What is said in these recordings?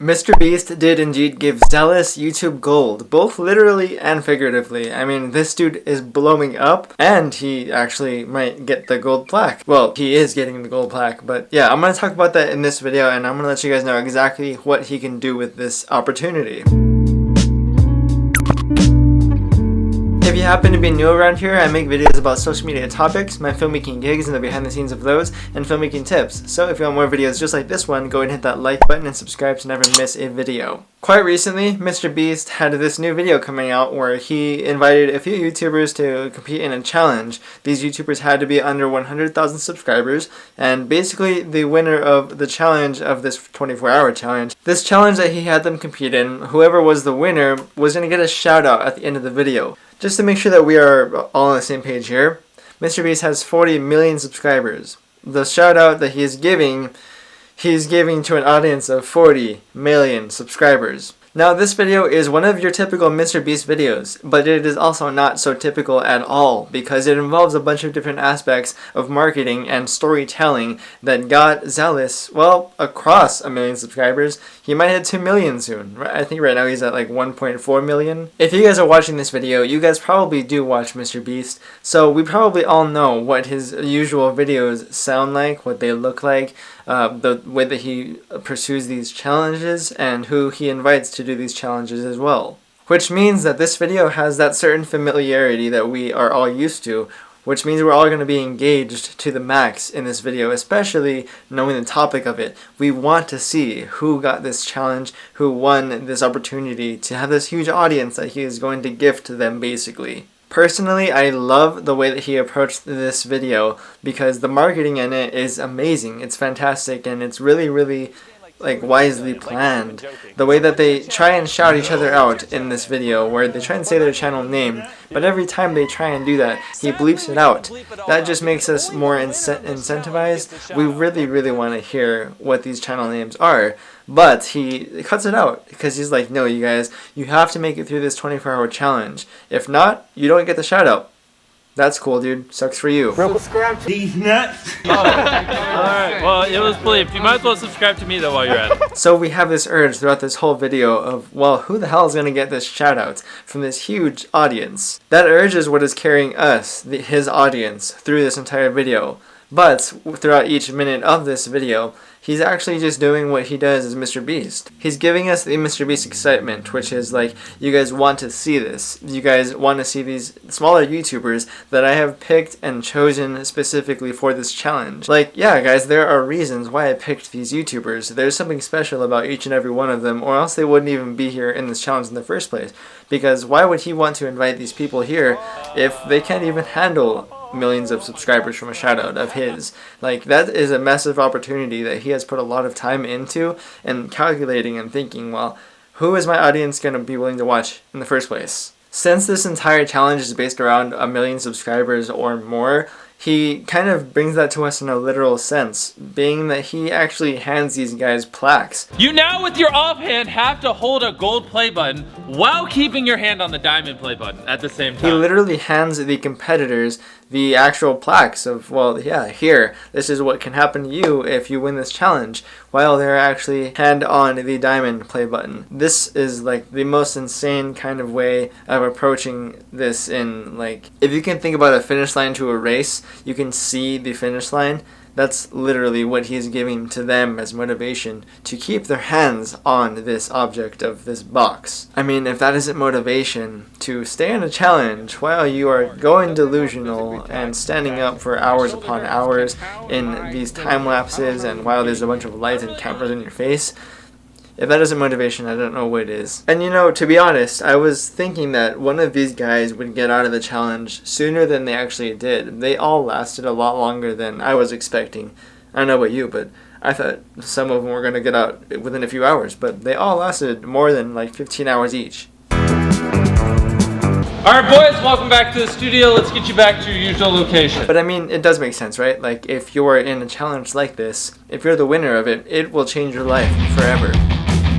MrBeast did indeed give Zealous YouTube gold, both literally and figuratively. I mean, this dude is blowing up, and he actually might get the gold plaque. Well, he is getting the gold plaque, but yeah, I'm going to talk about that in this video, and I'm going to let you guys know exactly what he can do with this opportunity. If you happen to be new around here, I make videos about social media topics, my filmmaking gigs and the behind the scenes of those, and filmmaking tips. So if you want more videos just like this one, go ahead and hit that like button and subscribe to never miss a video. Quite recently, MrBeast had this new video coming out where he invited a few YouTubers to compete in a challenge. These YouTubers had to be under 100,000 subscribers, and basically the winner of the challenge of this 24-hour challenge, this challenge that he had them compete in, whoever was the winner was going to get a shout out at the end of the video. Just to make sure that we are all on the same page here, MrBeast has 40 million subscribers. The shout out that he's giving to an audience of 40 million subscribers. Now this video is one of your typical MrBeast videos, but it is also not so typical at all because it involves a bunch of different aspects of marketing and storytelling that got Zealous, well, across 1 million subscribers. He might hit 2 million soon. I think right now he's at like 1.4 million. If you guys are watching this video, you guys probably do watch MrBeast, so we probably all know what his usual videos sound like, what they look like, the way that he pursues these challenges, and who he invites to do these challenges as well. Which means that this video has that certain familiarity that we are all used to, which means we're all going to be engaged to the max in this video, especially knowing the topic of it. We want to see who got this challenge, who won this opportunity to have this huge audience that he is going to gift to them basically. Personally, I love the way that he approached this video because the marketing in it is amazing. It's fantastic and it's really like wisely planned. The way that they try and shout each other out in this video, where they try and say their channel name, but every time they try and do that, he bleeps it out. That just makes us more incentivized. We really want to hear what these channel names are. But he cuts it out because he's like, no, you guys, you have to make it through this 24-hour challenge. If not, you don't get the shout out. That's cool, dude. Sucks for you. Subscribe to these nuts. Alright, well, it was believed. You might as well subscribe to me though while you're at it. So we have this urge throughout this whole video of, well, who the hell is going to get this shout out from this huge audience? That urge is what is carrying us, his audience, through this entire video. But throughout each minute of this video, he's actually just doing what he does as MrBeast. He's giving us the MrBeast excitement, which is like, you guys want to see this. You guys want to see these smaller YouTubers that I have picked and chosen specifically for this challenge. Like, yeah guys, there are reasons why I picked these YouTubers. There's something special about each and every one of them, or else they wouldn't even be here in this challenge in the first place. Because why would he want to invite these people here if they can't even handle millions of subscribers from a shout out of his? Like, that is a massive opportunity that he has put a lot of time into and calculating and thinking, well, who is my audience going to be willing to watch in the first place? Since this entire challenge is based around 1 million subscribers or more, he kind of brings that to us in a literal sense, being that he actually hands these guys plaques. You now with your offhand have to hold a gold play button while keeping your hand on the diamond play button at the same time. He literally hands the competitors the actual plaques of, well, yeah, here, this is what can happen to you if you win this challenge, while they're actually hand on the diamond play button. This is like the most insane kind of way of approaching this in, like, if you can think about a finish line to a race, you can see the finish line. That's literally what he's giving to them as motivation to keep their hands on this object of this box. I mean, if that isn't motivation to stay in a challenge while you are going delusional and standing up for hours upon hours in these time lapses and while there's a bunch of lights and cameras in your face, if that isn't motivation, I don't know what is. And you know, to be honest, I was thinking that one of these guys would get out of the challenge sooner than they actually did. They all lasted a lot longer than I was expecting. I don't know about you, but I thought some of them were going to get out within a few hours, but they all lasted more than like 15 hours each. Alright boys, welcome back to the studio. Let's get you back to your usual location. But I mean, it does make sense, right? Like, if you're in a challenge like this, if you're the winner of it, it will change your life forever.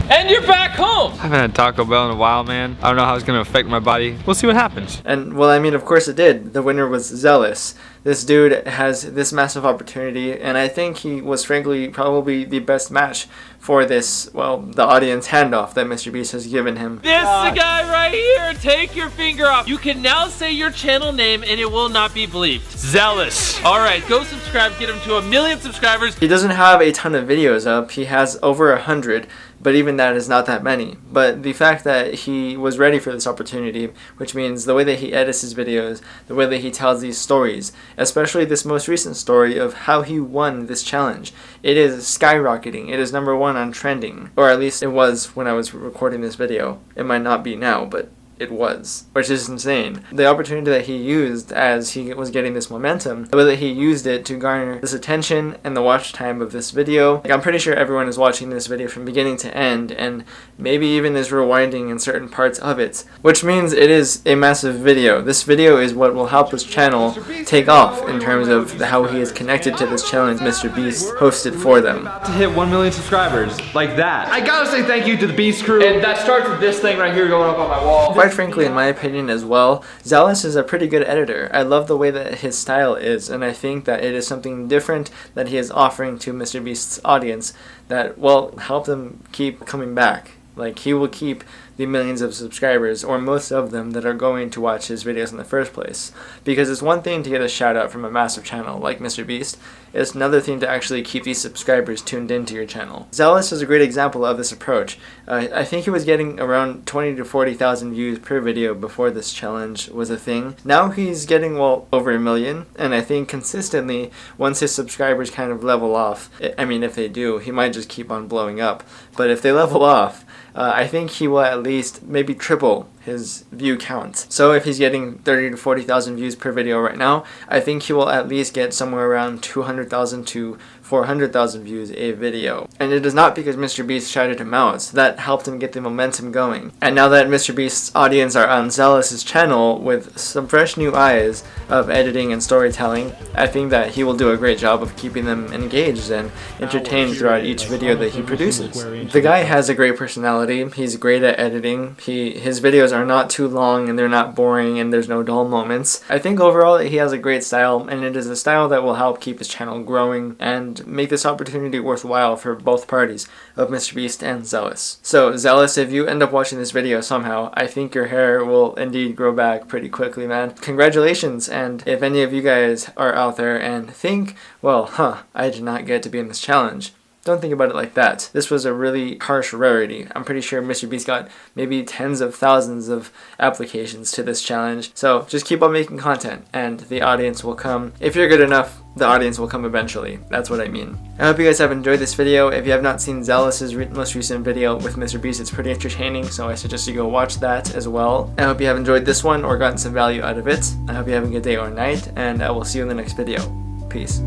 And you're back home! I haven't had Taco Bell in a while, man. I don't know how it's gonna affect my body. We'll see what happens. And, well, I mean, of course it did. The winner was Zealous. this dude has this massive opportunity, and I think he was frankly probably the best match for this, well, the audience handoff that MrBeast has given him. This guy right here, take your finger off. You can now say your channel name and it will not be bleeped. Zealous. All right, go subscribe, get him to 1 million subscribers. He doesn't have a ton of videos up. He has over 100, but even that is not that many. But the fact that he was ready for this opportunity, which means the way that he edits his videos, the way that he tells these stories, especially this most recent story of how he won this challenge, it is skyrocketing. It is #1 on trending, or at least it was when I was recording this video. It might not be now, but it was, which is insane. The opportunity that he used as he was getting this momentum, the way that he used it to garner this attention and the watch time of this video. Like, I'm pretty sure everyone is watching this video from beginning to end, and maybe even is rewinding in certain parts of it, which means it is a massive video. This video is what will help his channel take off in terms of how he is connected to this challenge MrBeast hosted for them. To hit 1 million subscribers, like that. I gotta say thank you to the Beast crew. And that starts with this thing right here going up on my wall. Quite frankly, in my opinion as well, Zealous is a pretty good editor. I love the way that his style is, and I think that it is something different that he is offering to MrBeast's audience that will help them keep coming back. Like, he will keep the millions of subscribers, or most of them, that are going to watch his videos in the first place. Because it's one thing to get a shout out from a massive channel like MrBeast, it's another thing to actually keep these subscribers tuned into your channel. Zealous is a great example of this approach. I think he was getting around 20 to 40,000 views per video before this challenge was a thing. Now he's getting, well, over 1 million, and I think consistently, once his subscribers kind of level off, I mean, if they do, he might just keep on blowing up. But if they level off, I think he will at least maybe triple his view count. So if he's getting 30 to 40,000 views per video right now, I think he will at least get somewhere around 200,000 to 400,000 views a video. And it is not because MrBeast shouted him out. That helped him get the momentum going. And now that MrBeast's audience are on Zealous's channel with some fresh new eyes of editing and storytelling, I think that he will do a great job of keeping them engaged and entertained throughout each video that he produces. The guy has a great personality. He's great at editing. His videos are not too long, and they're not boring, and there's no dull moments. I think overall that he has a great style, and it is a style that will help keep his channel growing and make this opportunity worthwhile for both parties of MrBeast and Zealous. So Zealous, if you end up watching this video somehow, I think your hair will indeed grow back pretty quickly, man. Congratulations, and if any of you guys are out there and think, well, I did not get to be in this challenge, don't think about it like that. This was a really harsh rarity. I'm pretty sure MrBeast got maybe tens of thousands of applications to this challenge. So just keep on making content and the audience will come. If you're good enough, the audience will come eventually. That's what I mean. I hope you guys have enjoyed this video. If you have not seen Zealous's most recent video with MrBeast, it's pretty entertaining, so I suggest you go watch that as well. I hope you have enjoyed this one or gotten some value out of it. I hope you have a good day or night, and I will see you in the next video. Peace.